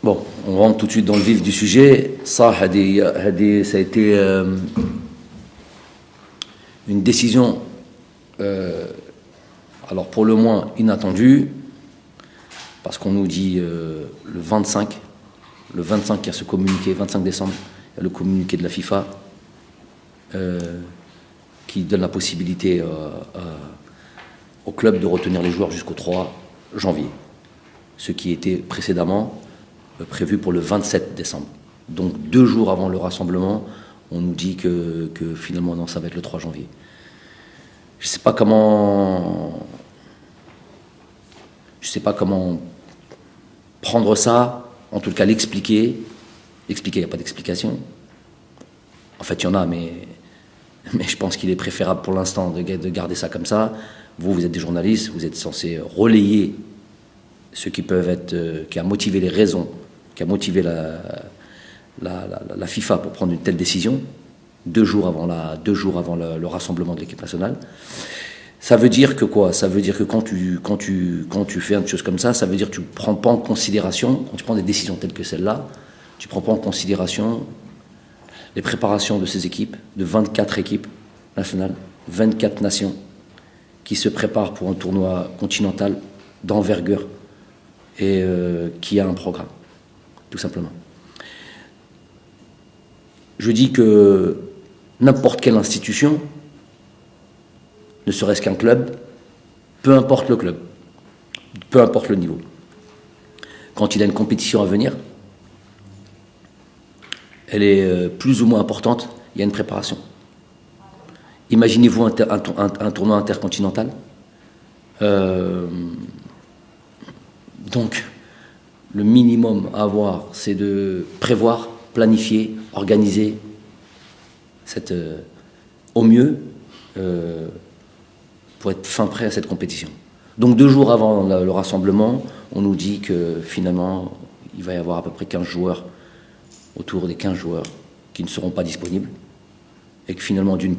Bon, on rentre tout de suite dans le vif du sujet. Ça a été une décision, alors pour le moins inattendue, parce qu'on nous dit le 25 il y a ce communiqué, 25 décembre, il y a le communiqué de la FIFA qui donne la possibilité au club de retenir les joueurs jusqu'au 3 janvier, ce qui était précédemment prévu pour le 27 décembre. Donc 2 jours avant le rassemblement, on nous dit que finalement non, ça va être le 3 janvier. Je ne sais pas comment prendre ça, en tout cas l'expliquer. Expliquer, il n'y a pas d'explication. En fait, il y en a, mais je pense qu'il est préférable pour l'instant de garder ça comme ça. Vous êtes des journalistes, vous êtes censés relayer ce qui peuvent être, qui a motivé les raisons, qui a motivé la FIFA pour prendre une telle décision, 2 jours avant le rassemblement de l'équipe nationale. Ça veut dire que quoi? Ça veut dire que quand tu fais une chose comme ça veut dire que tu ne prends pas en considération, quand tu prends des décisions telles que celle-là, tu ne prends pas en considération les préparations de ces équipes, de 24 équipes nationales, 24 nations, qui se préparent pour un tournoi continental d'envergure et qui a un programme, tout simplement. Je dis que n'importe quelle institution, ne serait-ce qu'un club, peu importe le club, peu importe le niveau, quand il a une compétition à venir, elle est plus ou moins importante, il y a une préparation. Imaginez-vous un tournoi intercontinental. Donc, le minimum à avoir, c'est de prévoir, planifier, organiser au mieux pour être fin prêt à cette compétition. Donc 2 jours avant le rassemblement, on nous dit que finalement, il va y avoir à peu près 15 joueurs, autour des 15 joueurs qui ne seront pas disponibles, et que finalement d'une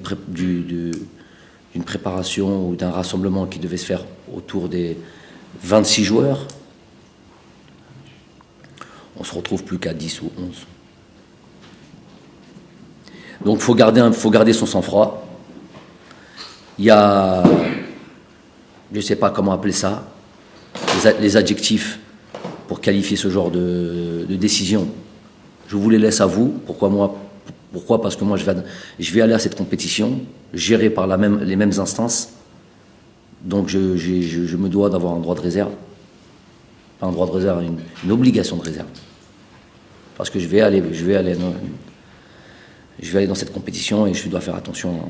préparation ou d'un rassemblement qui devait se faire autour des 26 joueurs, on se retrouve plus qu'à 10 ou 11. Donc faut garder son sang-froid. Il y a, je ne sais pas comment appeler ça, les adjectifs pour qualifier ce genre de décision. Je vous les laisse à vous. Pourquoi? Parce que moi, je vais aller à cette compétition, gérée par les mêmes instances. Donc, je me dois d'avoir un droit de réserve. Pas un droit de réserve, une obligation de réserve. Parce que je vais aller dans cette compétition et je dois faire attention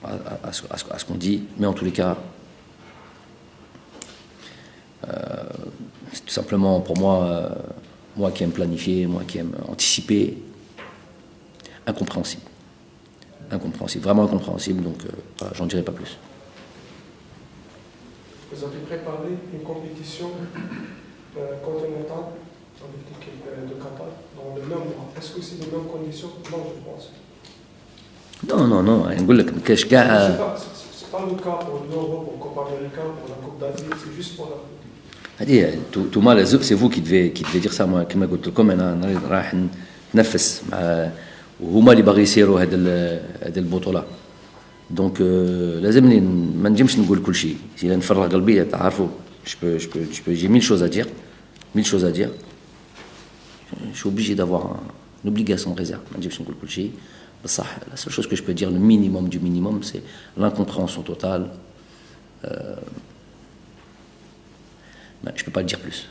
à ce qu'on dit. Mais en tous les cas, c'est tout simplement pour moi, moi qui aime planifier, moi qui aime anticiper, incompréhensible. Vraiment incompréhensible, donc voilà, j'en dirai pas plus. Vous avez préparé une compétition continentale avec l'équipe de Qatar dans le même mois. Est-ce que c'est les mêmes conditions? Non, je pense. Non, نقول لك ما كاش كاع. C'est pas le cas pour l'Europe, pour la Coupe américaine, pour la Coupe d'Asie, c'est juste pour l'Afrique. C'est vous qui devez dire ça. moi كما قلت لكم انا راح نتنفس مع وهما اللي باغي يسيروا هذه البطوله. دونك لازمني ما نجمش نقول كل شيء. اذا نفرغ قلبي تعرفوا je peux j'ai 1000 choses à dire. Je suis obligé d'avoir une obligation de réserve. ما نجمش نقول كل شيء. بصح la seule chose que je peux dire, le minimum du minimum, c'est l'incompréhension totale. Je ne peux pas le dire plus.